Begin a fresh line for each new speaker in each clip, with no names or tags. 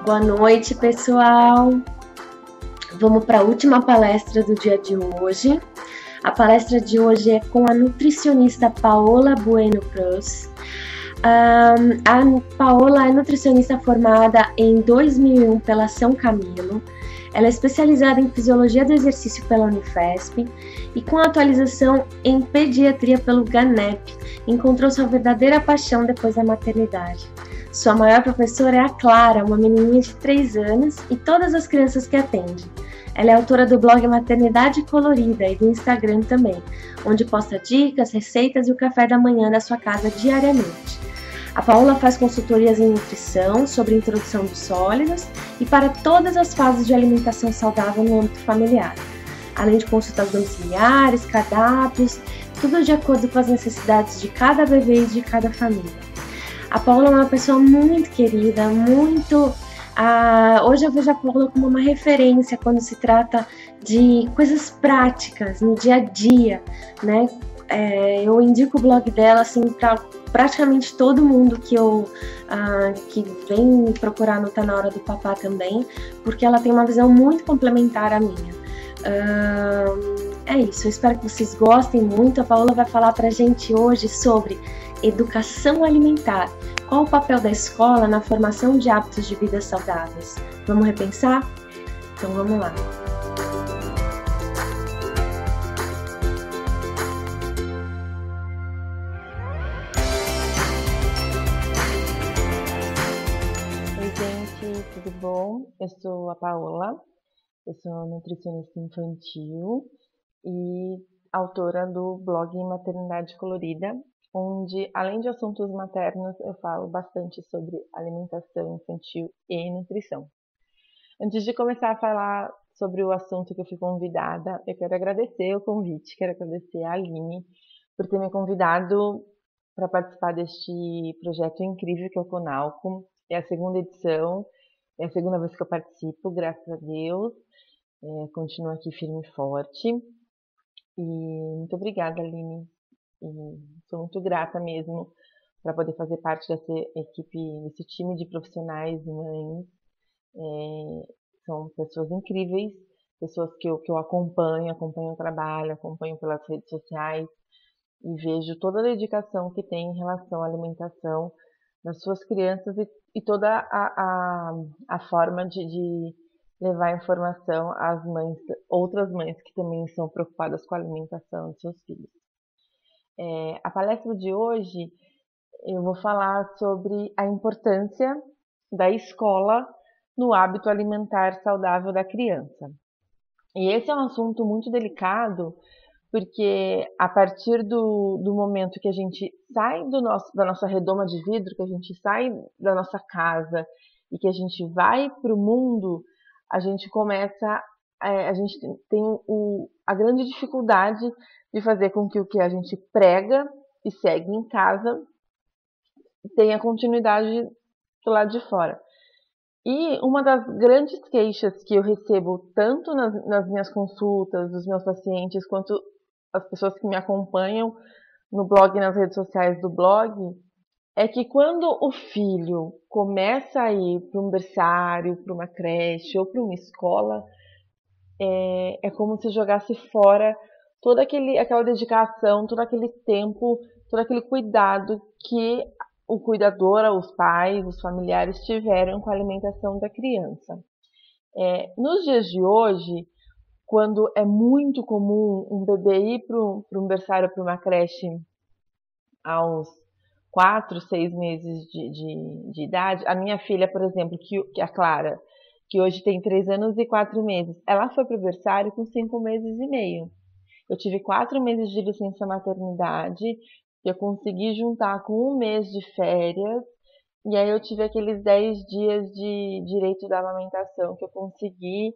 Boa noite, pessoal. Vamos para a última palestra do dia de hoje. A palestra de hoje é com a nutricionista Paola Bueno Cruz. A Paola é nutricionista formada em 2001 pela São Camilo. Ela é especializada em fisiologia do exercício pela Unifesp e com atualização em pediatria pelo GANEP, encontrou sua verdadeira paixão depois da maternidade. Sua maior professora é a Clara, uma menininha de 3 anos, e todas as crianças que atende. Ela é autora do blog Maternidade Colorida e do Instagram também, onde posta dicas, receitas e o café da manhã da sua casa diariamente. A Paola faz consultorias em nutrição, sobre introdução dos sólidos e para todas as fases de alimentação saudável no âmbito familiar, além de consultas domiciliares, cardápios, tudo de acordo com as necessidades de cada bebê e de cada família. A Paola é uma pessoa muito querida, hoje eu vejo a Paola como uma referência quando se trata de coisas práticas no dia a dia, né? Eu indico o blog dela assim para praticamente todo mundo que vem me procurar no Tá Na Hora do Papá também, porque ela tem uma visão muito complementar à minha. É isso, eu espero que vocês gostem muito. A Paola vai falar pra gente hoje sobre educação alimentar. Qual o papel da escola na formação de hábitos de vida saudáveis? Vamos repensar? Então vamos lá.
Oi gente, tudo bom? Eu sou a Paola, eu sou nutricionista infantil e autora do blog Maternidade Colorida, onde, além de assuntos maternos, eu falo bastante sobre alimentação infantil e nutrição. Antes de começar a falar sobre o assunto que eu fui convidada, eu quero agradecer o convite, quero agradecer a Aline por ter me convidado para participar deste projeto incrível que é o Conalco. É a segunda edição, é a segunda vez que eu participo, graças a Deus. Continuo aqui firme e forte. E muito obrigada, Aline. Sou muito grata mesmo para poder fazer parte dessa equipe, desse time de profissionais e mães. São pessoas incríveis, pessoas que eu acompanho o trabalho, acompanho pelas redes sociais e vejo toda a dedicação que tem em relação à alimentação das suas crianças e toda a forma de levar informação às mães, outras mães que também são preocupadas com a alimentação de seus filhos. A palestra de hoje eu vou falar sobre a importância da escola no hábito alimentar saudável da criança. E esse é um assunto muito delicado, porque a partir do momento que a gente sai da nossa redoma de vidro, que a gente sai da nossa casa e que a gente vai para o mundo, a gente tem a grande dificuldade de fazer com que o que a gente prega e segue em casa tenha continuidade do lado de fora. E uma das grandes queixas que eu recebo, tanto nas minhas consultas, dos meus pacientes, quanto as pessoas que me acompanham no blog e nas redes sociais do blog, é que quando o filho começa a ir para um berçário, para uma creche ou para uma escola, é como se jogasse fora toda aquela dedicação, todo aquele tempo, todo aquele cuidado que o cuidador, os pais, os familiares tiveram com a alimentação da criança. Nos dias de hoje, quando é muito comum um bebê ir para um berçário, para uma creche aos 4, 6 meses de idade, a minha filha, por exemplo, que a Clara, que hoje tem 3 anos e 4 meses, ela foi para o berçário com 5 meses e meio. Eu tive 4 meses de licença maternidade, que eu consegui juntar com 1 mês de férias, e aí eu tive aqueles 10 dias de direito da amamentação que eu consegui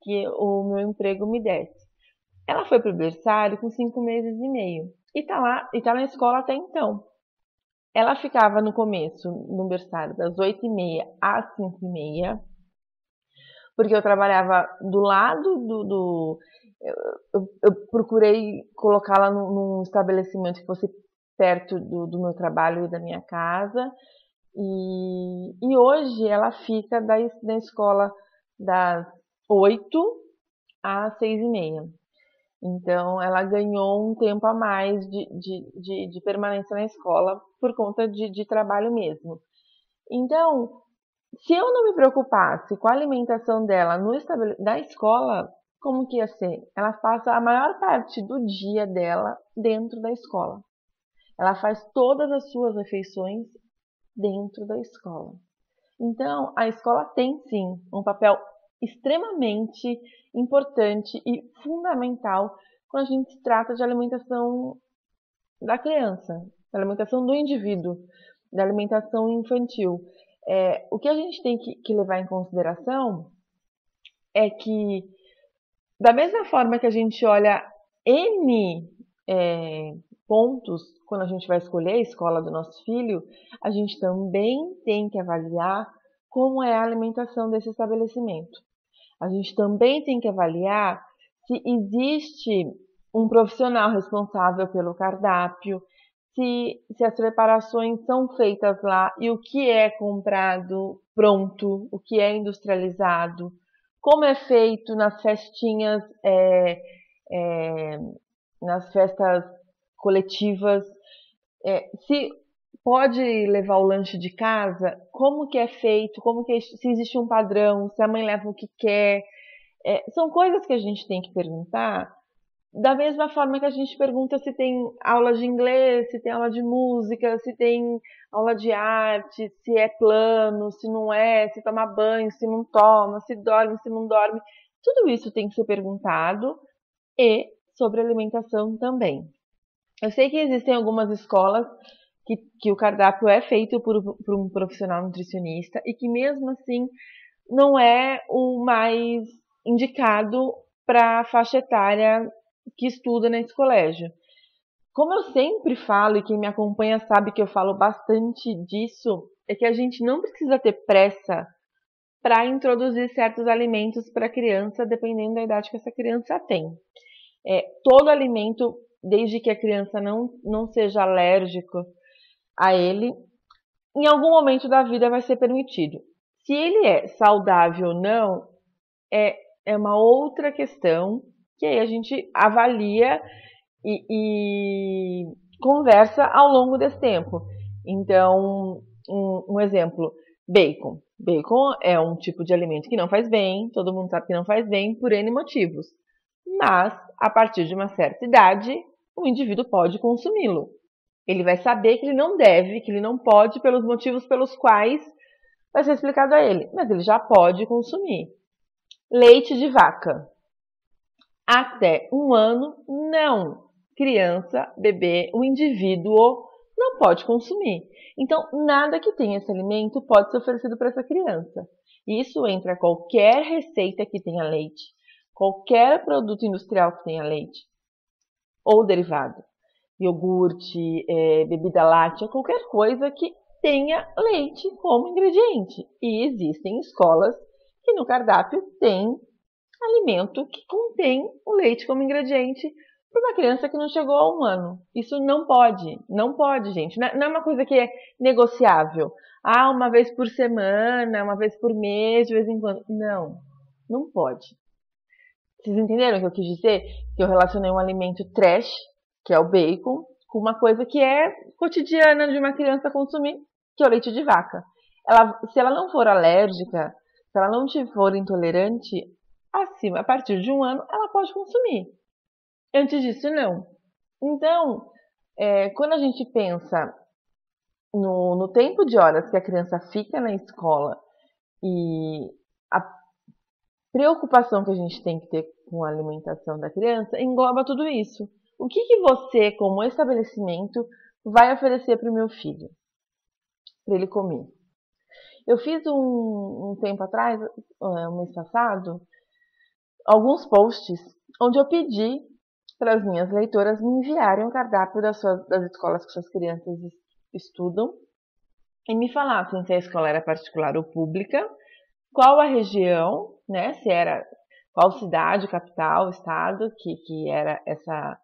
que o meu emprego me desse. Ela foi para o berçário com 5 meses e meio, e tá na escola até então. Ela ficava no começo, no berçário, das 8h30 às 5h30, porque eu trabalhava do lado eu procurei colocá-la num estabelecimento que fosse perto do meu trabalho e da minha casa, E hoje ela fica na escola das 8 às 6h30. Então, ela ganhou um tempo a mais de permanência na escola por conta de trabalho mesmo. Então, se eu não me preocupasse com a alimentação dela na escola, como que ia ser? Ela passa a maior parte do dia dela dentro da escola. Ela faz todas as suas refeições dentro da escola. Então, a escola tem sim um papel extremamente importante e fundamental quando a gente trata de alimentação da criança, da alimentação do indivíduo, da alimentação infantil. O que a gente tem que levar em consideração é que, da mesma forma que a gente olha N pontos quando a gente vai escolher a escola do nosso filho, a gente também tem que avaliar como é a alimentação desse estabelecimento. A gente também tem que avaliar se existe um profissional responsável pelo cardápio, se as preparações são feitas lá e o que é comprado pronto, o que é industrializado, como é feito nas festinhas, nas festas coletivas, se pode levar o lanche de casa, como que é feito, se existe um padrão, se a mãe leva o que quer. São coisas que a gente tem que perguntar, da mesma forma que a gente pergunta se tem aula de inglês, se tem aula de música, se tem aula de arte, se é plano, se não é, se toma banho, se não toma, se dorme, se não dorme. Tudo isso tem que ser perguntado, e sobre alimentação também. Eu sei que existem algumas escolas que o cardápio é feito por um profissional nutricionista e que mesmo assim não é o mais indicado para a faixa etária que estuda nesse colégio. Como eu sempre falo, e quem me acompanha sabe que eu falo bastante disso, é que a gente não precisa ter pressa para introduzir certos alimentos para a criança, dependendo da idade que essa criança tem. Todo alimento, desde que a criança não seja alérgico a ele, em algum momento da vida vai ser permitido. Se ele é saudável ou não, é uma outra questão que aí a gente avalia e conversa ao longo desse tempo. Então, um exemplo, bacon. Bacon é um tipo de alimento que não faz bem, todo mundo sabe que não faz bem por N motivos. Mas, a partir de uma certa idade, o indivíduo pode consumi-lo. Ele vai saber que ele não deve, que ele não pode, pelos motivos pelos quais vai ser explicado a ele, mas ele já pode consumir. Leite de vaca. Até 1 ano, não. Criança, bebê, o indivíduo não pode consumir. Então, nada que tenha esse alimento pode ser oferecido para essa criança. Isso entra qualquer receita que tenha leite, qualquer produto industrial que tenha leite ou derivado, iogurte, bebida láctea, qualquer coisa que tenha leite como ingrediente. E existem escolas que no cardápio tem alimento que contém o leite como ingrediente para uma criança que não chegou a 1 ano. Isso não pode, gente. Não é uma coisa que é negociável. Uma vez por semana, uma vez por mês, de vez em quando. Não pode. Vocês entenderam o que eu quis dizer? Que eu relacionei um alimento trash, que é o bacon, com uma coisa que é cotidiana de uma criança consumir, que é o leite de vaca. Se ela não for alérgica, se ela não for intolerante, a partir de 1 ano, ela pode consumir. Antes disso, não. Então, quando a gente pensa no tempo de horas que a criança fica na escola e a preocupação que a gente tem que ter com a alimentação da criança, engloba tudo isso. O que você, como estabelecimento, vai oferecer para o meu filho, para ele comer? Eu fiz um tempo atrás, um mês passado, alguns posts onde eu pedi para as minhas leitoras me enviarem o cardápio das escolas que suas crianças estudam e me falassem se a escola era particular ou pública, qual a região, né, se era qual cidade, capital, estado que era essa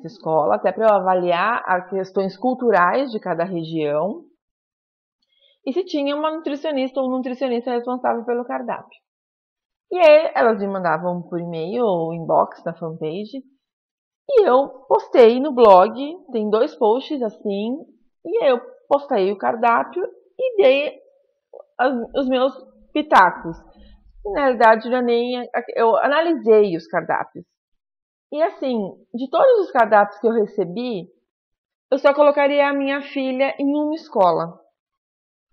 escola, até para eu avaliar as questões culturais de cada região e se tinha uma nutricionista ou um nutricionista responsável pelo cardápio. E aí elas me mandavam por e-mail ou inbox na fanpage, e eu postei no blog, tem 2 posts assim, e aí eu postei o cardápio e dei os meus pitacos. Na realidade, eu analisei os cardápios. E assim, de todos os cardápios que eu recebi, eu só colocaria a minha filha em uma escola.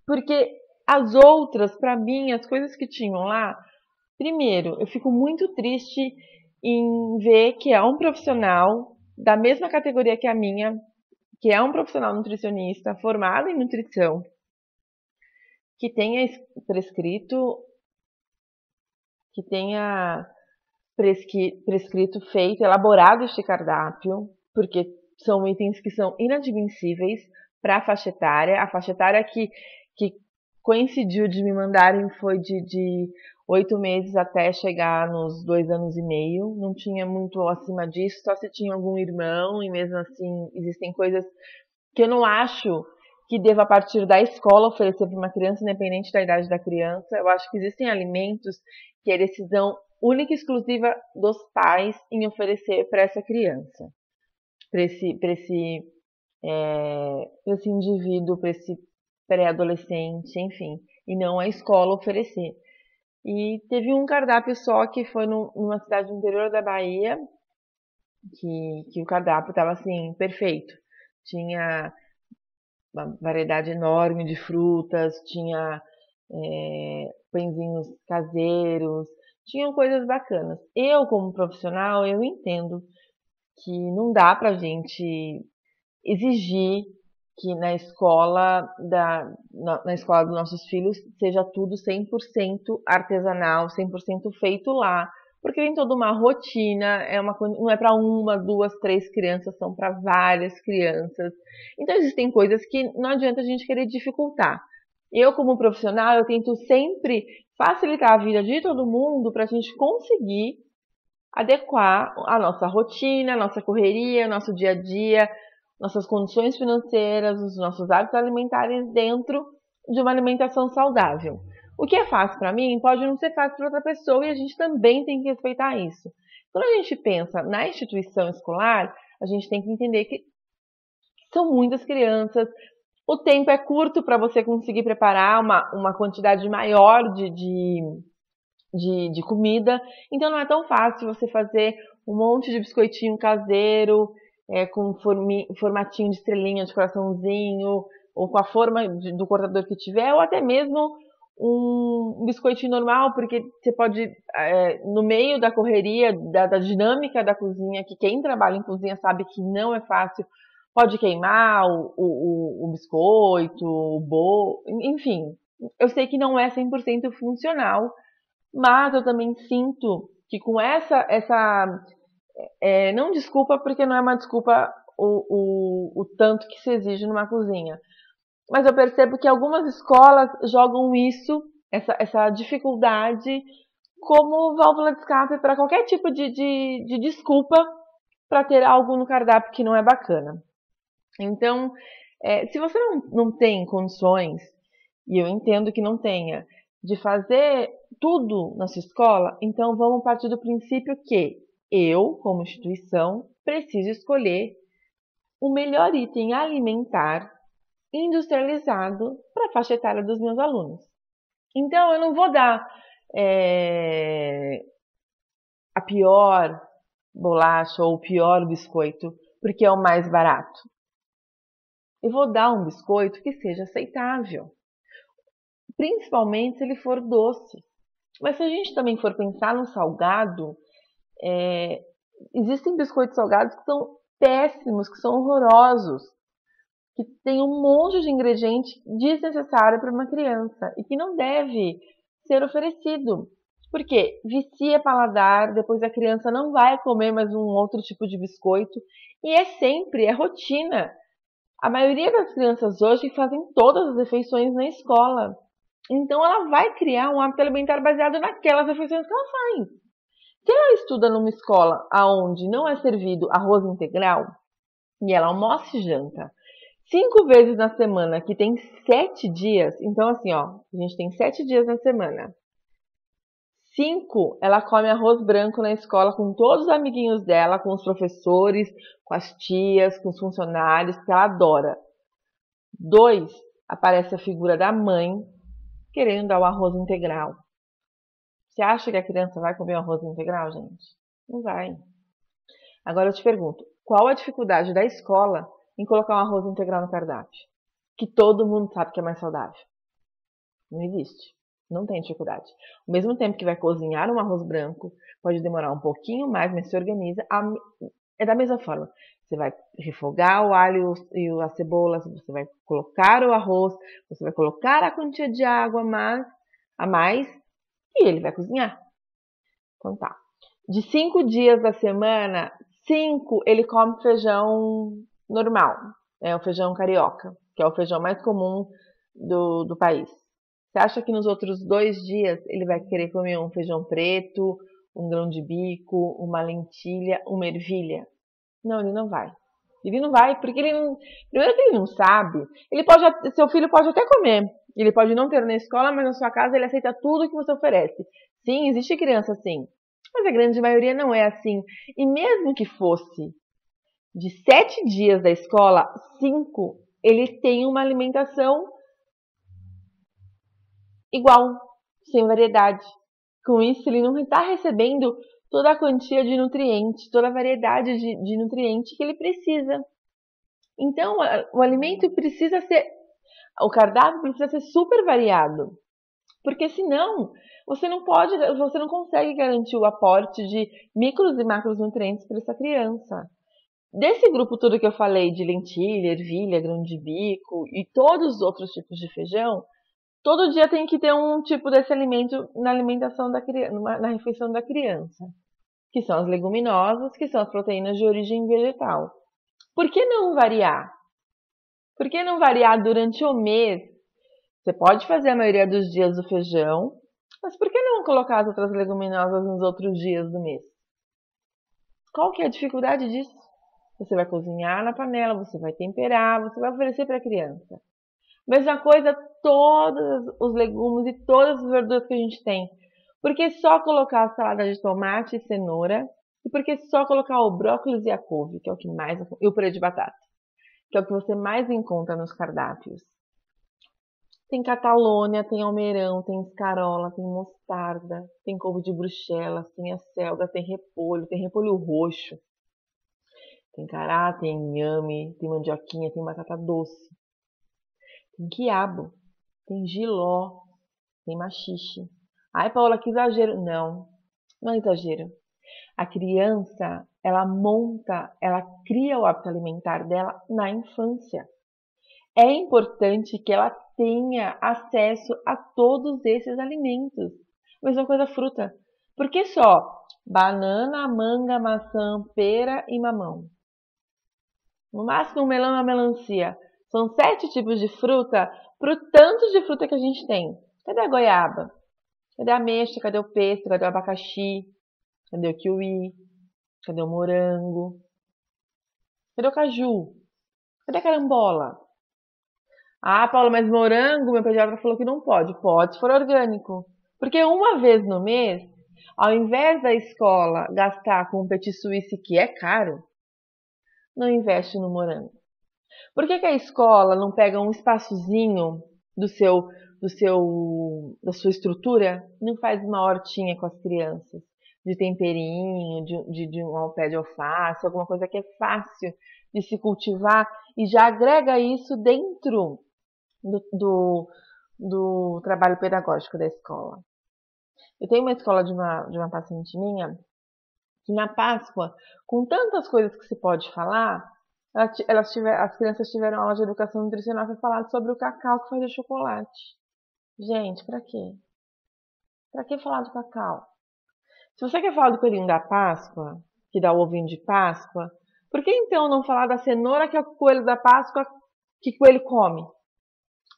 Porque as outras, para mim, as coisas que tinham lá, primeiro, eu fico muito triste em ver que é um profissional da mesma categoria que a minha, que é um profissional nutricionista formado em nutrição, que tenha prescrito, que tenha prescrito, feito, elaborado este cardápio, porque são itens que são inadmissíveis para a faixa etária. A faixa etária que coincidiu de me mandarem foi de 8 meses até chegar nos 2 anos e meio. Não tinha muito acima disso, só se tinha algum irmão, e mesmo assim existem coisas que eu não acho que deva, a partir da escola, oferecer para uma criança, independente da idade da criança. Eu acho que existem alimentos que é decisão única e exclusiva dos pais em oferecer para essa criança, para esse indivíduo, para esse pré-adolescente, enfim, e não a escola oferecer. E teve um cardápio só que foi numa cidade do interior da Bahia, que o cardápio estava assim, perfeito. Tinha uma variedade enorme de frutas, tinha pãezinhos caseiros, tinham coisas bacanas. Eu, como profissional, eu entendo que não dá pra gente exigir que na escola na escola dos nossos filhos seja tudo 100% artesanal, 100% feito lá, porque tem toda uma rotina, não é para uma, 2, 3 crianças, são para várias crianças. Então existem coisas que não adianta a gente querer dificultar. Eu, como profissional, eu tento sempre facilitar a vida de todo mundo para a gente conseguir adequar a nossa rotina, a nossa correria, o nosso dia a dia, nossas condições financeiras, os nossos hábitos alimentares dentro de uma alimentação saudável. O que é fácil para mim pode não ser fácil para outra pessoa, e a gente também tem que respeitar isso. Quando a gente pensa na instituição escolar, a gente tem que entender que são muitas crianças, o tempo é curto para você conseguir preparar uma quantidade maior de comida, então não é tão fácil você fazer um monte de biscoitinho caseiro, com formatinho de estrelinha, de coraçãozinho, ou com a forma do cortador que tiver, ou até mesmo um biscoitinho normal, porque você pode, no meio da correria, da dinâmica da cozinha, que quem trabalha em cozinha sabe que não é fácil, pode queimar o biscoito, o bolo, enfim. Eu sei que não é 100% funcional, mas eu também sinto que com não desculpa, porque não é uma desculpa o tanto que se exige numa cozinha. Mas eu percebo que algumas escolas jogam essa dificuldade, como válvula de escape para qualquer tipo de desculpa para ter algo no cardápio que não é bacana. Então, se você não tem condições, e eu entendo que não tenha, de fazer tudo na sua escola, então vamos partir do princípio que eu, como instituição, preciso escolher o melhor item alimentar industrializado para a faixa etária dos meus alunos. Então, eu não vou dar a pior bolacha ou o pior biscoito porque é o mais barato. Eu vou dar um biscoito que seja aceitável, principalmente se ele for doce. Mas se a gente também for pensar no salgado, existem biscoitos salgados que são péssimos, que são horrorosos, que tem um monte de ingrediente desnecessário para uma criança e que não deve ser oferecido. Porque vicia paladar, depois a criança não vai comer mais um outro tipo de biscoito, e é rotina. A maioria das crianças hoje fazem todas as refeições na escola. Então ela vai criar um hábito alimentar baseado naquelas refeições que ela faz. Se ela estuda numa escola onde não é servido arroz integral, e ela almoça e janta, 5 vezes na semana, que tem 7 dias, então assim, ó, a gente tem 7 dias na semana. 5, ela come arroz branco na escola com todos os amiguinhos dela, com os professores, com as tias, com os funcionários, que ela adora. 2, aparece a figura da mãe querendo dar o arroz integral. Você acha que a criança vai comer o arroz integral, gente? Não vai. Agora eu te pergunto, qual a dificuldade da escola em colocar um arroz integral no cardápio? Que todo mundo sabe que é mais saudável. Não existe. Não tem dificuldade. Ao mesmo tempo que vai cozinhar um arroz branco, pode demorar um pouquinho mais, mas se organiza. É da mesma forma. Você vai refogar o alho e a cebola, você vai colocar o arroz, você vai colocar a quantia de água a mais e ele vai cozinhar. Então tá. De 5 dias da semana, 5 ele come feijão normal. É o feijão carioca, que é o feijão mais comum do país. Você acha que nos outros 2 dias ele vai querer comer um feijão preto, um grão de bico, uma lentilha, uma ervilha? Não, ele não vai. Ele não vai, porque ele não. Primeiro que ele não sabe. Seu filho pode até comer. Ele pode não ter na escola, mas na sua casa ele aceita tudo que você oferece. Sim, existe criança assim. Mas a grande maioria não é assim. E mesmo que fosse de 7 dias da escola, 5, ele tem uma alimentação igual, sem variedade. Com isso, ele não está recebendo toda a quantia de nutrientes, toda a variedade de nutrientes que ele precisa. Então, o alimento precisa ser, o cardápio precisa ser super variado, porque senão você não consegue garantir o aporte de micros e macronutrientes para essa criança. Desse grupo todo que eu falei de lentilha, ervilha, grão de bico e todos os outros tipos de feijão, todo dia tem que ter um tipo desse alimento na alimentação da criança, na refeição da criança, que são as leguminosas, que são as proteínas de origem vegetal. Por que não variar? Por que não variar durante o mês? Você pode fazer a maioria dos dias do feijão, mas por que não colocar as outras leguminosas nos outros dias do mês? Qual que é a dificuldade disso? Você vai cozinhar na panela, você vai temperar, você vai oferecer para a criança. Mesma coisa, todos os legumes e todas as verduras que a gente tem. Por que só colocar a salada de tomate e cenoura? E por que só colocar o brócolis e a couve, que é o que mais, e o purê de batata, que é o que você mais encontra nos cardápios? Tem catalônia, tem almeirão, tem escarola, tem mostarda, tem couve de Bruxelas, tem acelga, tem repolho roxo, tem cará, tem inhame, tem mandioquinha, tem batata doce, tem quiabo, tem jiló, tem maxixe. Ai, Paola, que exagero. Não, não é exagero. A criança, ela cria o hábito alimentar dela na infância. É importante que ela tenha acesso a todos esses alimentos. Mesma coisa fruta. Por que só banana, manga, maçã, pera e mamão? No máximo um melão e uma melancia. São 7 tipos de fruta pro tanto de fruta que a gente tem. Cadê a goiaba? Cadê a ameixa? Cadê o pêssego? Cadê o abacaxi? Cadê o kiwi? Cadê o morango? Cadê o caju? Cadê a carambola? Ah, Paula, mas morango, meu pediatra falou que não pode. Pode se for orgânico. Porque uma vez no mês, ao invés da escola gastar com um petit suisse que é caro, não investe no morango. Por que a escola não pega um espaçozinho da sua estrutura e não faz uma hortinha com as crianças? De temperinho, de um pé de alface, alguma coisa que é fácil de se cultivar e já agrega isso dentro do trabalho pedagógico da escola. Eu tenho uma escola de uma paciente minha que na Páscoa, com tantas coisas que se pode falar, as crianças tiveram aula de educação nutricional para falar sobre o cacau que faz chocolate. Gente, pra quê? Pra que falar do cacau? Se você quer falar do coelhinho da Páscoa, que dá o ovinho de Páscoa, por que então não falar da cenoura que é o coelho da Páscoa que o coelho come?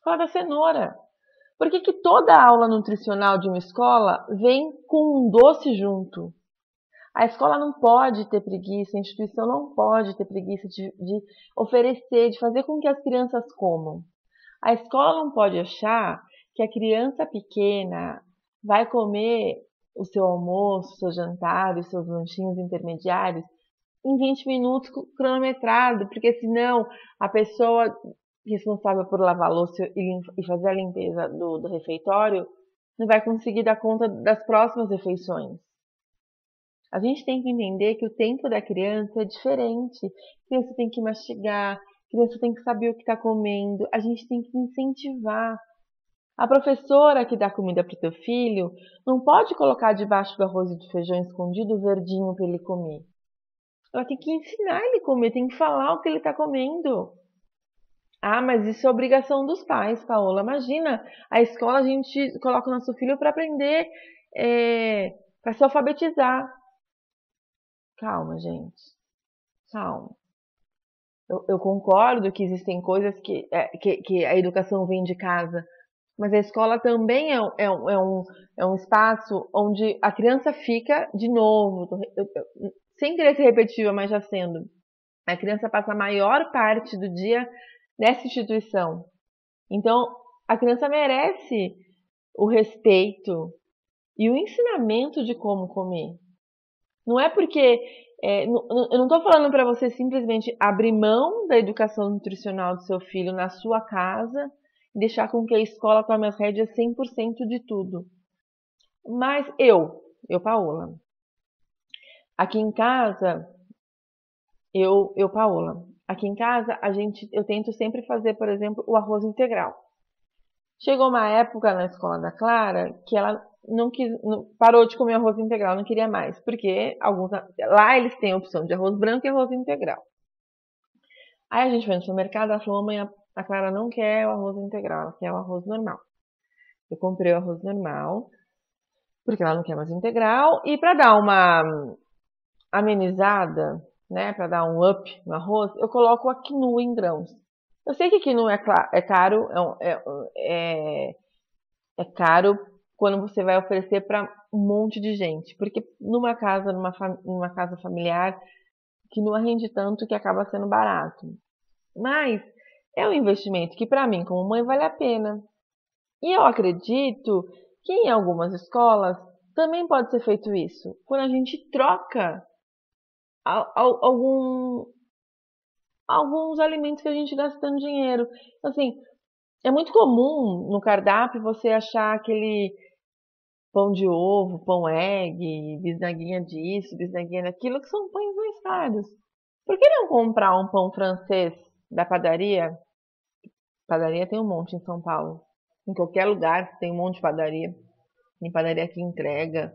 Fala da cenoura. Por que toda a aula nutricional de uma escola vem com um doce junto? A escola não pode ter preguiça, a instituição não pode ter preguiça de oferecer, de fazer com que as crianças comam. A escola não pode achar que a criança pequena vai comer o seu almoço, o seu jantar, os seus lanchinhos intermediários em 20 minutos cronometrado, porque senão a pessoa responsável por lavar a louça e fazer a limpeza do refeitório não vai conseguir dar conta das próximas refeições. A gente tem que entender que o tempo da criança é diferente. A criança tem que mastigar, a criança tem que saber o que está comendo, a gente tem que incentivar. A professora que dá comida para o teu filho não pode colocar debaixo do arroz e do feijão escondido o verdinho para ele comer. Ela tem que ensinar ele a comer, tem que falar o que ele está comendo. Ah, mas isso é obrigação dos pais, Paola. Imagina, a escola a gente coloca o nosso filho para aprender, para se alfabetizar. Calma, gente. Calma. Eu concordo que existem coisas que a educação vem de casa, mas a escola também é um espaço onde a criança fica, de novo, sem querer ser repetitiva, mas já sendo. A criança passa a maior parte do dia nessa instituição. Então, a criança merece o respeito e o ensinamento de como comer. Não é porque... eu não estou falando para você simplesmente abrir mão da educação nutricional do seu filho na sua casa e deixar com que a escola tome as rédeas 100% de tudo. Mas eu, Paola, aqui em casa, Paola, aqui em casa eu tento sempre fazer, por exemplo, o arroz integral. Chegou uma época na escola da Clara que ela parou de comer arroz integral, não queria mais, porque lá eles têm a opção de arroz branco e arroz integral. Aí a gente foi no supermercado, ela falou: mãe, a Clara não quer o arroz integral, ela quer o arroz normal. Eu comprei o arroz normal, porque ela não quer mais integral, e para dar uma amenizada, né, para dar um up no arroz, eu coloco a quinoa em grãos. Eu sei que quinoa é caro, é caro quando você vai oferecer para um monte de gente, porque numa casa familiar, quinoa rende tanto que acaba sendo barato. Mas é um investimento que para mim, como mãe, vale a pena. E eu acredito que em algumas escolas também pode ser feito isso, quando a gente troca alguns alimentos que a gente gastando dinheiro. Assim, é muito comum no cardápio você achar aquele pão de ovo, pão egg, bisnaguinha disso, bisnaguinha daquilo, que são pães mais caros. Por que não comprar um pão francês da padaria? Padaria tem um monte em São Paulo. Em qualquer lugar tem um monte de padaria. Tem padaria que entrega.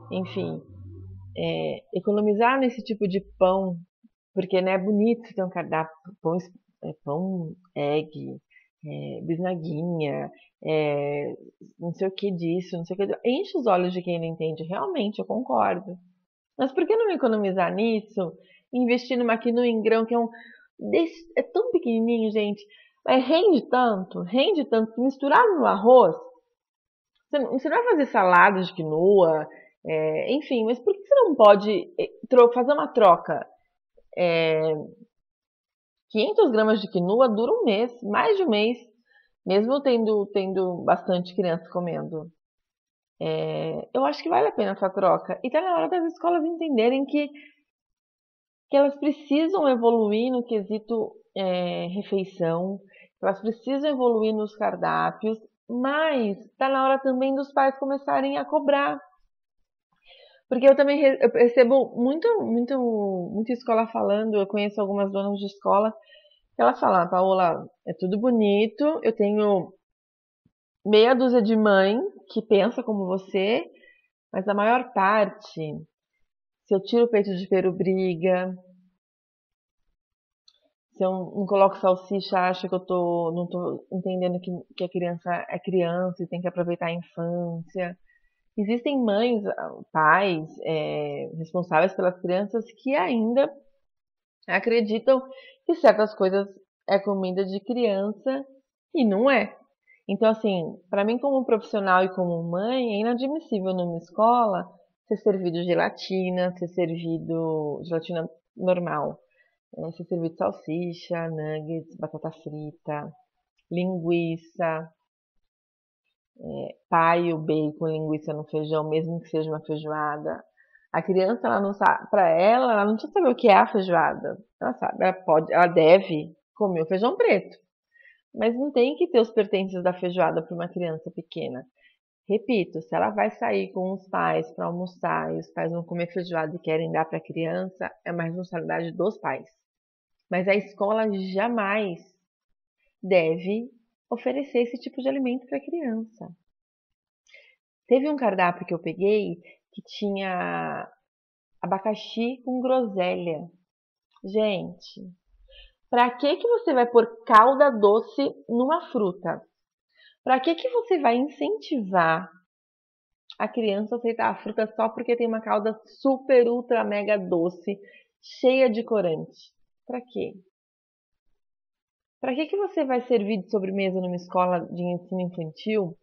Enfim, economizar nesse tipo de pão, porque não é bonito ter um cardápio, pão egg, bisnaguinha, não sei o que disso, não sei o que. Enche os olhos de quem não entende, realmente, eu concordo. Mas por que não economizar nisso? Investir numa quinoa em grão, que é tão pequenininho, gente, mas rende tanto, que misturado no arroz, você não vai fazer salada de quinoa, enfim, mas por que você não pode fazer uma troca? 500 gramas de quinoa dura um mês, mais de um mês, mesmo tendo bastante criança comendo. Eu acho que vale a pena essa troca. E tá na hora das escolas entenderem que elas precisam evoluir no quesito refeição, elas precisam evoluir nos cardápios, mas tá na hora também dos pais começarem a cobrar. Porque eu também eu percebo muita escola falando, eu conheço algumas donas de escola, que elas falam: Paola, é tudo bonito, eu tenho meia dúzia de mãe que pensa como você, mas a maior parte, se eu tiro o peito de peru, briga. Se eu não coloco salsicha, acha que não tô entendendo que a criança é criança e tem que aproveitar a infância. Existem mães, pais, responsáveis pelas crianças que ainda acreditam que certas coisas é comida de criança e não é. Então, assim, para mim como profissional e como mãe, é inadmissível numa escola ser servido gelatina, ser servido gelatina normal, ser servido salsicha, nuggets, batata frita, linguiça, paio, bacon, linguiça no feijão, mesmo que seja uma feijoada. A criança, ela não sabe, para ela não precisa saber o que é a feijoada. Ela sabe, ela deve comer o feijão preto. Mas não tem que ter os pertences da feijoada para uma criança pequena. Repito, se ela vai sair com os pais para almoçar e os pais vão comer feijoada e querem dar para a criança, é uma responsabilidade dos pais. Mas a escola jamais deve oferecer esse tipo de alimento para a criança. Teve um cardápio que eu peguei que tinha abacaxi com groselha. Gente, para que você vai pôr calda doce numa fruta? Para que você vai incentivar a criança a aceitar a fruta só porque tem uma calda super, ultra, mega doce, cheia de corante? Para quê? Para que você vai servir de sobremesa numa escola de ensino infantil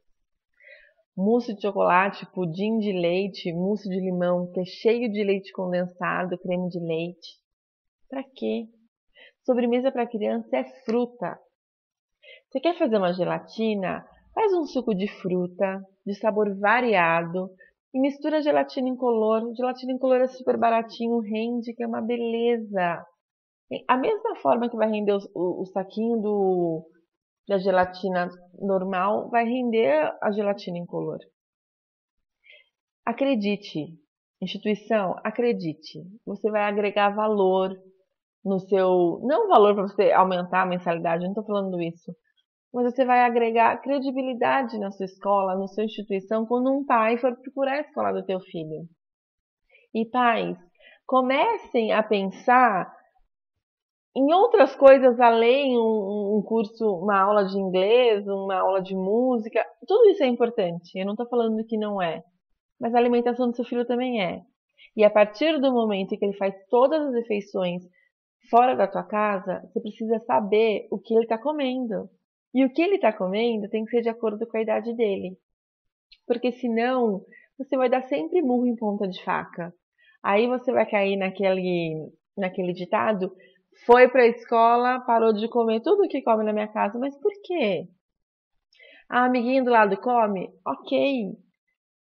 mousse de chocolate, pudim de leite, mousse de limão, que é cheio de leite condensado, creme de leite? Para quê? Sobremesa para criança é fruta. Você quer fazer uma gelatina? Faz um suco de fruta, de sabor variado, e mistura gelatina incolor. Gelatina incolor é super baratinho, rende, que é uma beleza. A mesma forma que vai render o saquinho da gelatina normal, vai render a gelatina incolor. Acredite, instituição, acredite. Você vai agregar valor no seu... Não valor para você aumentar a mensalidade, não estou falando isso. Mas você vai agregar credibilidade na sua escola, na sua instituição, quando um pai for procurar a escola do teu filho. E pais, comecem a pensar em outras coisas além um curso, uma aula de inglês, uma aula de música. Tudo isso é importante. Eu não estou falando que não é. Mas a alimentação do seu filho também é. E a partir do momento em que ele faz todas as refeições fora da tua casa, você precisa saber o que ele está comendo. E o que ele está comendo tem que ser de acordo com a idade dele. Porque senão, você vai dar sempre murro em ponta de faca. Aí você vai cair naquele ditado, foi para a escola, parou de comer tudo o que come na minha casa. Mas por quê? A amiguinha do lado come? Ok.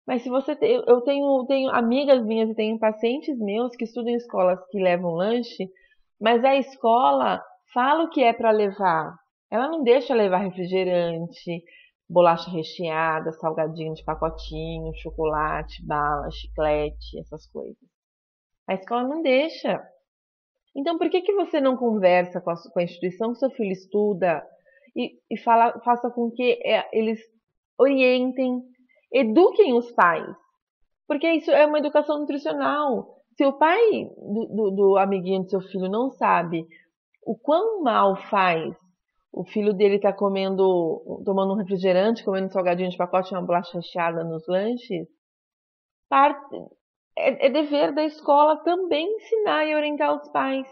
Mas se você tem, eu tenho amigas minhas e tenho pacientes meus que estudam em escolas que levam lanche, mas a escola fala o que é para levar. Ela não deixa levar refrigerante, bolacha recheada, salgadinho de pacotinho, chocolate, bala, chiclete, essas coisas. A escola não deixa. Então por que você não conversa com a instituição que seu filho estuda e faça com que eles orientem, eduquem os pais? Porque isso é uma educação nutricional. Se o pai do amiguinho do seu filho não sabe o quão mal faz o filho dele estar tomando um refrigerante, comendo um salgadinho de pacote e uma bolacha recheada nos lanches, é dever da escola também ensinar e orientar os pais.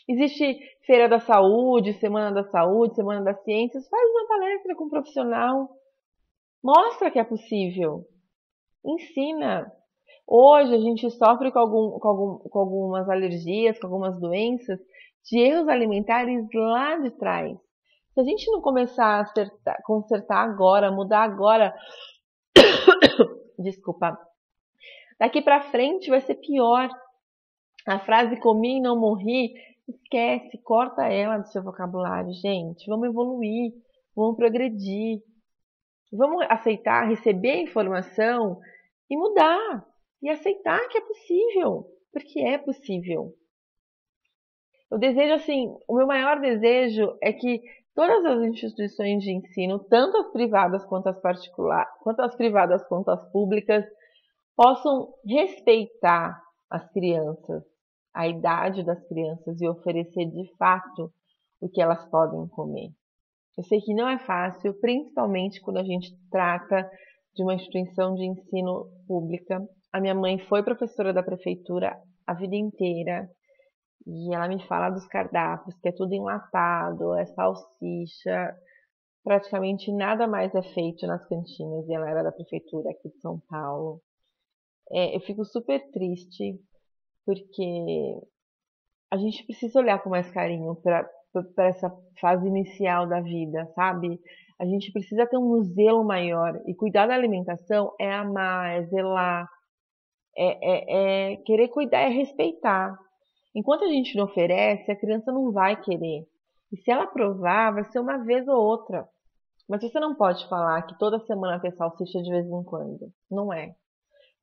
Existe Feira da Saúde, Semana das Ciências, faz uma palestra com um profissional, mostra que é possível, ensina. Hoje a gente sofre com algumas alergias, com algumas doenças, de erros alimentares lá de trás. Se a gente não começar a consertar agora, mudar agora, desculpa, daqui para frente vai ser pior. A frase comi e não morri, esquece, corta ela do seu vocabulário, gente. Vamos evoluir, vamos progredir, vamos aceitar, receber a informação e mudar. E aceitar que é possível, porque é possível. Eu desejo, assim, o meu maior desejo é que todas as instituições de ensino, tanto as privadas quanto as particulares, quanto as privadas quanto as públicas, possam respeitar as crianças, a idade das crianças e oferecer de fato o que elas podem comer. Eu sei que não é fácil, principalmente quando a gente trata de uma instituição de ensino pública. A minha mãe foi professora da prefeitura a vida inteira e ela me fala dos cardápios, que é tudo enlatado, é salsicha, praticamente nada mais é feito nas cantinas e ela era da prefeitura aqui de São Paulo. eu fico super triste, porque a gente precisa olhar com mais carinho para essa fase inicial da vida, sabe? A gente precisa ter um zelo maior. E cuidar da alimentação é amar, é zelar, é querer cuidar, é respeitar. Enquanto a gente não oferece, a criança não vai querer. E se ela provar, vai ser uma vez ou outra. Mas você não pode falar que toda semana ter salsicha de vez em quando. Não é.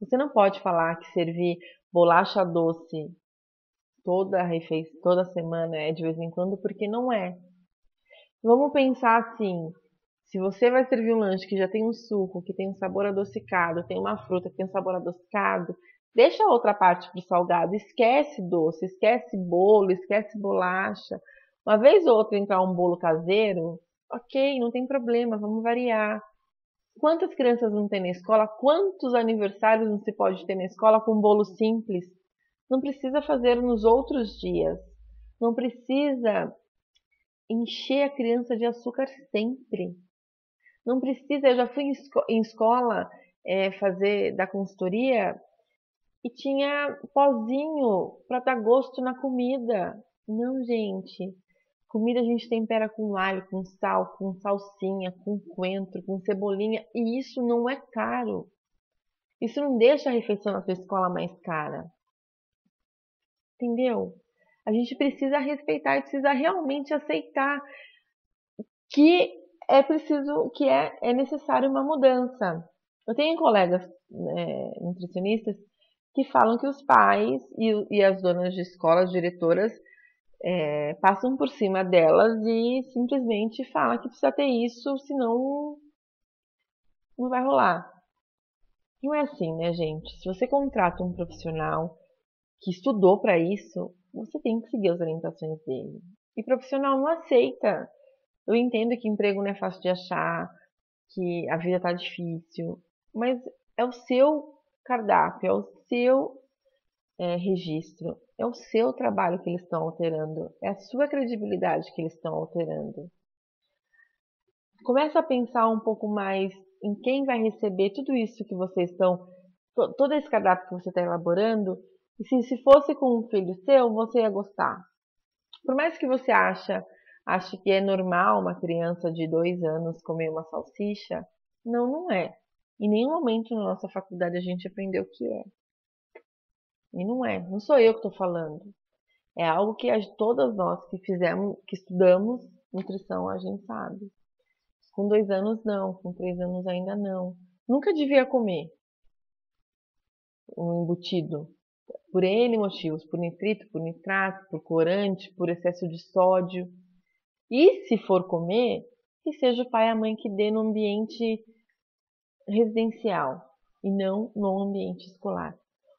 Você não pode falar que servir bolacha doce toda semana é de vez em quando, porque não é. Vamos pensar assim, se você vai servir um lanche que já tem um suco, que tem um sabor adocicado, tem uma fruta que tem um sabor adocicado, deixa a outra parte pro salgado, esquece doce, esquece bolo, esquece bolacha. Uma vez ou outra entrar um bolo caseiro, ok, não tem problema, vamos variar. Quantas crianças não tem na escola? Quantos aniversários não se pode ter na escola com um bolo simples? Não precisa fazer nos outros dias. Não precisa encher a criança de açúcar sempre. Não precisa, eu já fui em escola fazer da consultoria e tinha pozinho para dar gosto na comida. Não, gente. Comida a gente tempera com alho, com sal, com salsinha, com coentro, com cebolinha. E isso não é caro. Isso não deixa a refeição na sua escola mais cara. Entendeu? A gente precisa respeitar e precisa realmente aceitar que é preciso, que é necessário uma mudança. Eu tenho colegas nutricionistas que falam que os pais e as donas de escola, as diretoras, passam por cima delas e simplesmente falam que precisa ter isso, senão não vai rolar. Não é assim, né, gente? Se você contrata um profissional que estudou para isso, você tem que seguir as orientações dele. E profissional não aceita. Eu entendo que emprego não é fácil de achar, que a vida tá difícil, mas é o seu cardápio, é o seu registro, é o seu trabalho que eles estão alterando, é a sua credibilidade que eles estão alterando. Começa a pensar um pouco mais em quem vai receber tudo isso que vocês estão, todo esse cardápio que você está elaborando, e se fosse com um filho seu, você ia gostar. Por mais que você ache que é normal uma criança de 2 anos comer uma salsicha, não é. Em nenhum momento na nossa faculdade a gente aprendeu o que é. E não é. Não sou eu que estou falando. É algo que todas nós que fizemos, que estudamos nutrição, a gente sabe. Com 2 anos não, com 3 anos ainda não. Nunca devia comer um embutido. Por N motivos, por nitrito, por nitrato, por corante, por excesso de sódio. E se for comer, que seja o pai e a mãe que dê no ambiente residencial e não no ambiente escolar.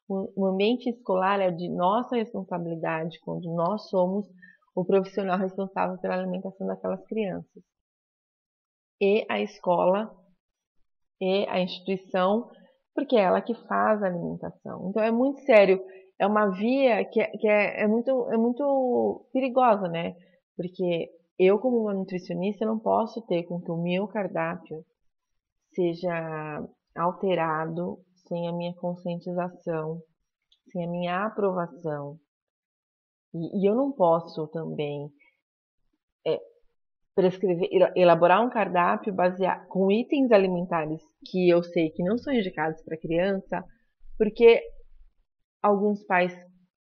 O ambiente escolar é de nossa responsabilidade quando nós somos o profissional responsável pela alimentação daquelas crianças. E a escola e a instituição, porque é ela que faz a alimentação. Então é muito sério, é uma via que é muito perigosa, né? Porque eu, como uma nutricionista, não posso ter com que o meu cardápio seja alterado sem a minha conscientização, sem a minha aprovação. E eu não posso também prescrever, elaborar um cardápio baseado com itens alimentares que eu sei que não são indicados para criança, porque alguns pais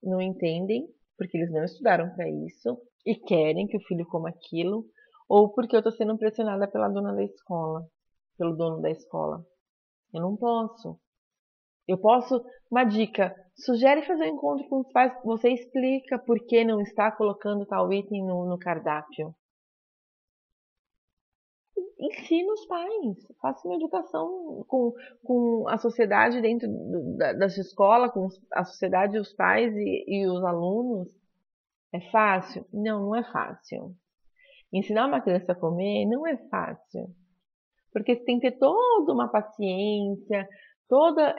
não entendem, porque eles não estudaram para isso e querem que o filho coma aquilo, ou porque eu estou sendo pressionada pela dona da escola, pelo dono da escola. Eu não posso. Eu posso, uma dica, sugere fazer um encontro com os pais, você explica por que não está colocando tal item no cardápio. Ensina os pais, faça uma educação com a sociedade dentro da escola, com a sociedade, os pais e os alunos. É fácil? Não é fácil. Ensinar uma criança a comer não é fácil. Porque você tem que ter toda uma paciência, toda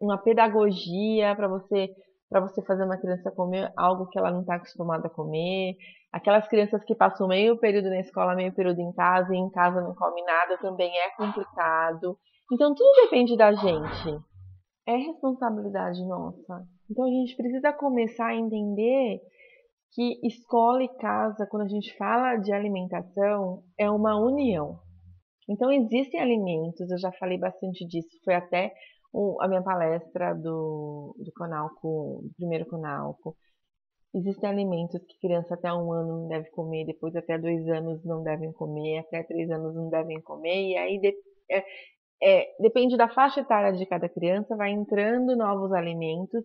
uma pedagogia para você fazer uma criança comer algo que ela não está acostumada a comer. Aquelas crianças que passam meio período na escola, meio período em casa, e em casa não come nada, também é complicado. Então tudo depende da gente. é responsabilidade nossa. Então a gente precisa começar a entender que escola e casa, quando a gente fala de alimentação, é uma união. Então existem alimentos, eu já falei bastante disso, foi até a minha palestra do Conalco, do primeiro Conalco. Existem alimentos que criança até 1 ano não deve comer, depois até 2 anos não devem comer, até 3 anos não devem comer, e aí depende da faixa etária de cada criança, vai entrando novos alimentos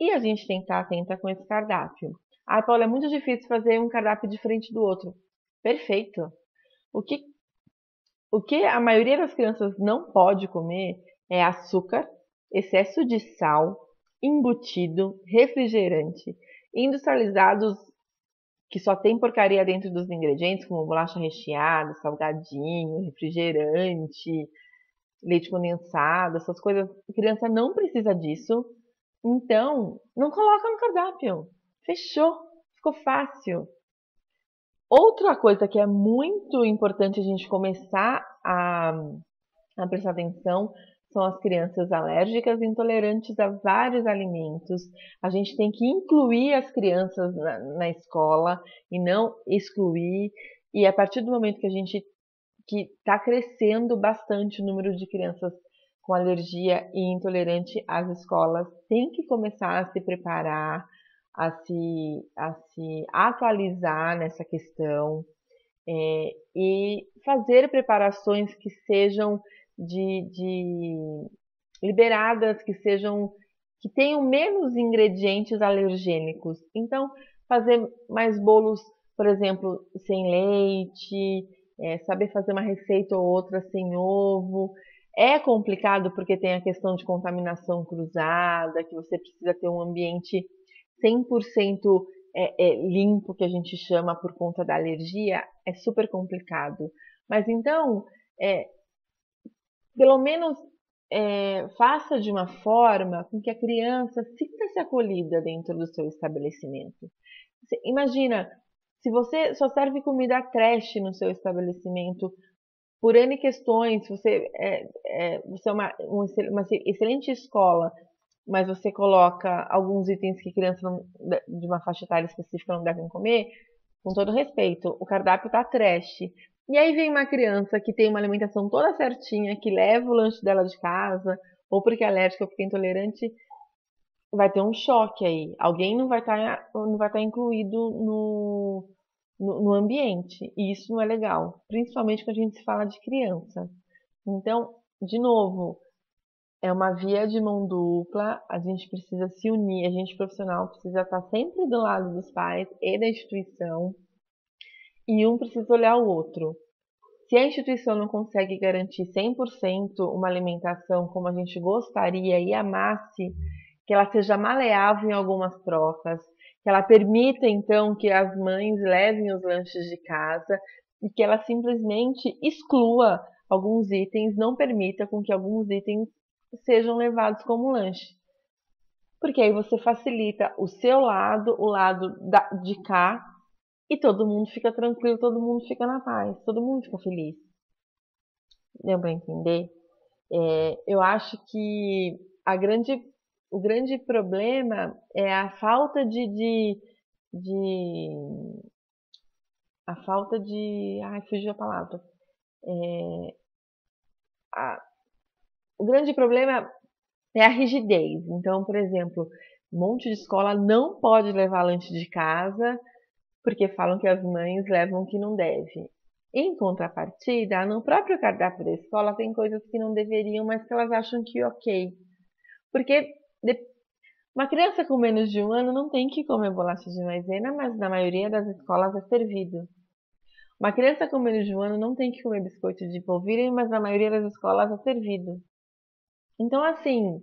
e a gente tem que estar atenta com esse cardápio. Ah, Paula, é muito difícil fazer um cardápio diferente do outro. Perfeito. O que, o que a maioria das crianças não pode comer é açúcar, excesso de sal, embutido, refrigerante, industrializados que só tem porcaria dentro dos ingredientes, como bolacha recheada, salgadinho, refrigerante, leite condensado, essas coisas. A criança não precisa disso. Então, não coloca no cardápio. Fechou. Ficou fácil. Outra coisa que é muito importante a gente começar a prestar atenção são as crianças alérgicas e intolerantes a vários alimentos. A gente tem que incluir as crianças na escola e não excluir. E a partir do momento que está crescendo bastante o número de crianças com alergia e intolerante às escolas, tem que começar a se preparar, a se atualizar nessa questão, e fazer preparações que sejam liberadas, que tenham menos ingredientes alergênicos. Então, fazer mais bolos, por exemplo, sem leite, saber fazer uma receita ou outra sem ovo. É complicado porque tem a questão de contaminação cruzada, que você precisa ter um ambiente 100% limpo, que a gente chama por conta da alergia, é super complicado. Mas então, pelo menos faça de uma forma com que a criança sinta-se acolhida dentro do seu estabelecimento. Imagina, se você só serve comida trash no seu estabelecimento, por N questões, você é uma excelente escola, mas você coloca alguns itens que crianças de uma faixa etária específica não devem comer, com todo respeito, o cardápio tá trash. E aí vem uma criança que tem uma alimentação toda certinha, que leva o lanche dela de casa, ou porque é alérgica ou porque é intolerante, vai ter um choque aí. Alguém não vai estar incluído no ambiente. E isso não é legal, principalmente quando a gente se fala de criança. Então, de novo, é uma via de mão dupla, a gente precisa se unir, a gente profissional precisa estar sempre do lado dos pais e da instituição, e um precisa olhar o outro. Se a instituição não consegue garantir 100% uma alimentação como a gente gostaria e amasse, que ela seja maleável em algumas trocas, que ela permita então que as mães levem os lanches de casa e que ela simplesmente exclua alguns itens, não permita com que alguns itens sejam levados como lanche. Porque aí você facilita o seu lado, o lado de cá, e todo mundo fica tranquilo, todo mundo fica na paz, todo mundo fica feliz. Deu para entender? Eu acho que o grande problema é a falta de a falta de, ai, fugiu a palavra. A- o grande problema é a rigidez. Então, por exemplo, um monte de escola não pode levar lanche de casa porque falam que as mães levam o que não deve. Em contrapartida, no próprio cardápio da escola tem coisas que não deveriam, mas que elas acham que ok. Porque uma criança com menos de 1 ano não tem que comer bolacha de maisena, mas na maioria das escolas é servido. Uma criança com menos de 1 ano não tem que comer biscoito de polvilho, mas na maioria das escolas é servido. Então, assim,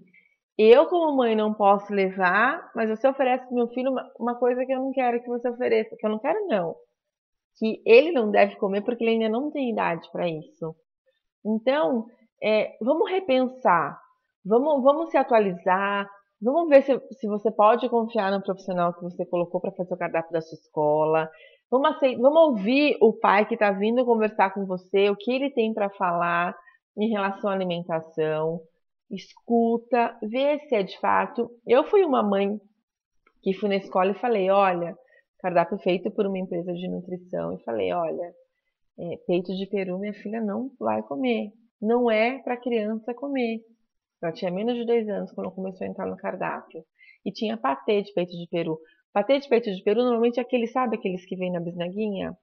eu como mãe não posso levar, mas você oferece para meu filho uma coisa que eu não quero que você ofereça. Que eu não quero, não. Que ele não deve comer porque ele ainda não tem idade para isso. Então, vamos repensar, vamos se atualizar, vamos ver se você pode confiar no profissional que você colocou para fazer o cardápio da sua escola. Vamos ouvir o pai que está vindo conversar com você, o que ele tem para falar em relação à alimentação. escuta, vê se é de fato. Eu fui uma mãe que fui na escola e falei, olha, cardápio feito por uma empresa de nutrição, e falei, olha, peito de peru minha filha não vai comer. Não é para criança comer. Ela tinha menos de 2 anos quando começou a entrar no cardápio. E tinha patê de peito de peru. Patê de peito de peru normalmente é aquele, sabe aqueles que vem na bisnaguinha?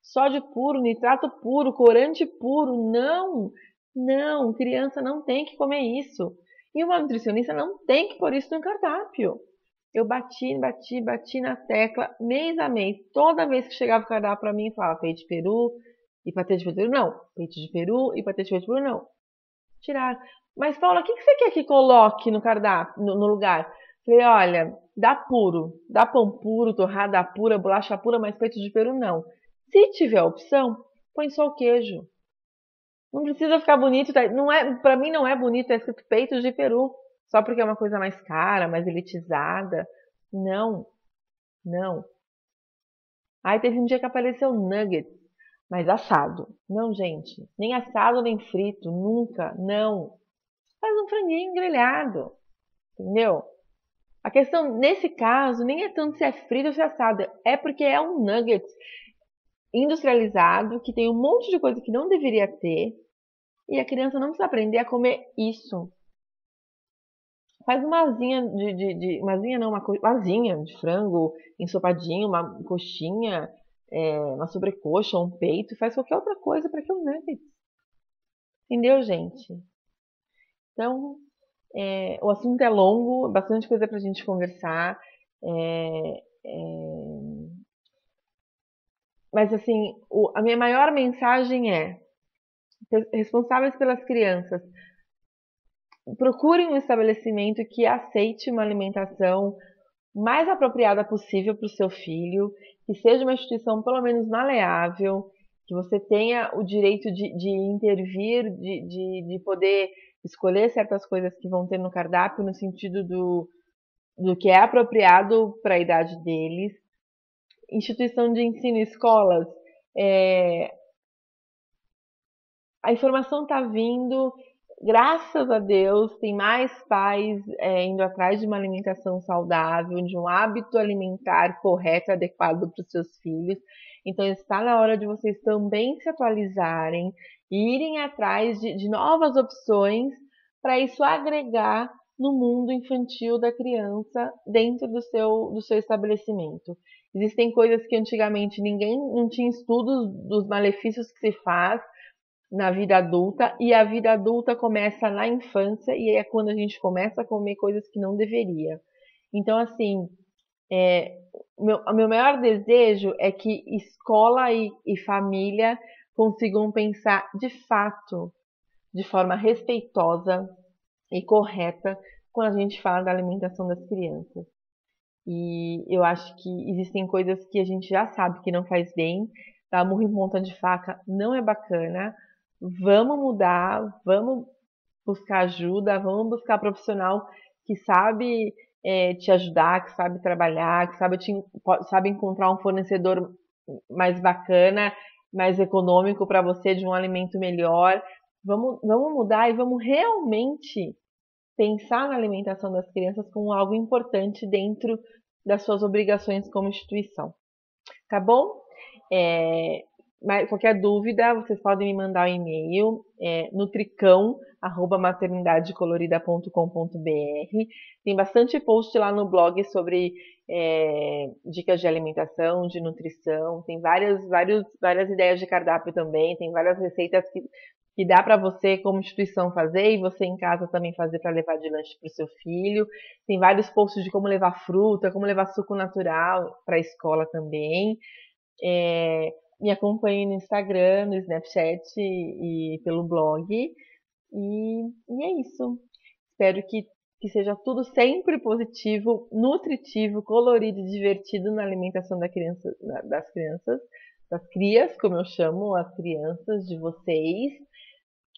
Sódio puro, nitrato puro, corante puro. Não! Não, criança não tem que comer isso. E uma nutricionista não tem que pôr isso no cardápio. Eu bati na tecla, mês a mês. Toda vez que chegava o cardápio para mim, falava peito de peru e patê de peru, não. Peito de peru e patê de peru, não. Tiraram. Mas, Paula, o que você quer que coloque no cardápio, no lugar? Falei, olha, dá puro, dá pão puro, torrada pura, bolacha pura, mas peito de peru não. Se tiver opção, põe só o queijo. Não precisa ficar bonito, tá? Não é, para mim não é bonito, tá escrito peito de peru, só porque é uma coisa mais cara, mais elitizada. Não, não. Aí teve um dia que apareceu nuggets, mas assado. Não, gente, nem assado nem frito, nunca, não. Faz um franguinho grelhado, entendeu? A questão, nesse caso, nem é tanto se é frito ou se é assado, é porque é um nugget industrializado, que tem um monte de coisa que não deveria ter, e a criança não precisa aprender a comer isso. Faz uma asinha uma asinha não, uma asinha de frango ensopadinho, uma coxinha, uma sobrecoxa, um peito, faz qualquer outra coisa para que é um nugget. Entendeu, gente? Então, o assunto é longo, bastante coisa para a gente conversar. Mas, assim, a minha maior mensagem é: responsáveis pelas crianças, procurem um estabelecimento que aceite uma alimentação mais apropriada possível para o seu filho, que seja uma instituição pelo menos maleável, que você tenha o direito de intervir, de poder escolher certas coisas que vão ter no cardápio no sentido do que é apropriado para a idade deles. Instituição de ensino, escolas, a informação está vindo, graças a Deus, tem mais pais indo atrás de uma alimentação saudável, de um hábito alimentar correto e adequado para os seus filhos. Então está na hora de vocês também se atualizarem e irem atrás de novas opções para isso agregar no mundo infantil da criança dentro do seu estabelecimento. Existem coisas que antigamente ninguém não tinha estudos dos malefícios que se faz na vida adulta, e a vida adulta começa na infância, e é quando a gente começa a comer coisas que não deveria. Então, assim, o meu maior desejo é que escola e família consigam pensar de fato, de forma respeitosa e correta, quando a gente fala da alimentação das crianças. E eu acho que existem coisas que a gente já sabe que não faz bem, dar murro em ponta de faca não é bacana. Vamos mudar, vamos buscar ajuda, vamos buscar profissional que sabe te ajudar, que sabe trabalhar, que sabe encontrar um fornecedor mais bacana, mais econômico para você, de um alimento melhor. Vamos mudar e vamos realmente pensar na alimentação das crianças como algo importante dentro das suas obrigações como instituição. Tá bom? Mas qualquer dúvida, vocês podem me mandar um e-mail, nutricão@maternidadecolorida.com.br. Tem bastante post lá no blog sobre dicas de alimentação, de nutrição. Tem várias ideias de cardápio também. Tem várias receitas que dá para você, como instituição, fazer, e você em casa também fazer para levar de lanche para o seu filho. Tem vários posts de como levar fruta, como levar suco natural para a escola também. Me acompanhe no Instagram, no Snapchat e pelo blog. E é isso. Espero que seja tudo sempre positivo, nutritivo, colorido e divertido na alimentação das crianças, das crias, como eu chamo, as crianças de vocês.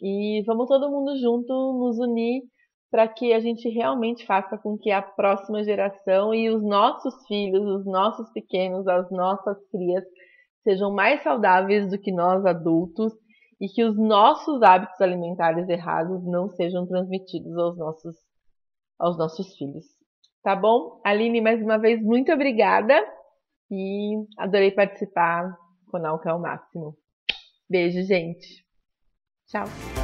E vamos todo mundo junto nos unir para que a gente realmente faça com que a próxima geração e os nossos filhos, os nossos pequenos, as nossas crias sejam mais saudáveis do que nós adultos e que os nossos hábitos alimentares errados não sejam transmitidos aos nossos filhos. Tá bom? Aline, mais uma vez, muito obrigada e adorei participar. Conal que é o máximo. Beijo, gente. Tchau.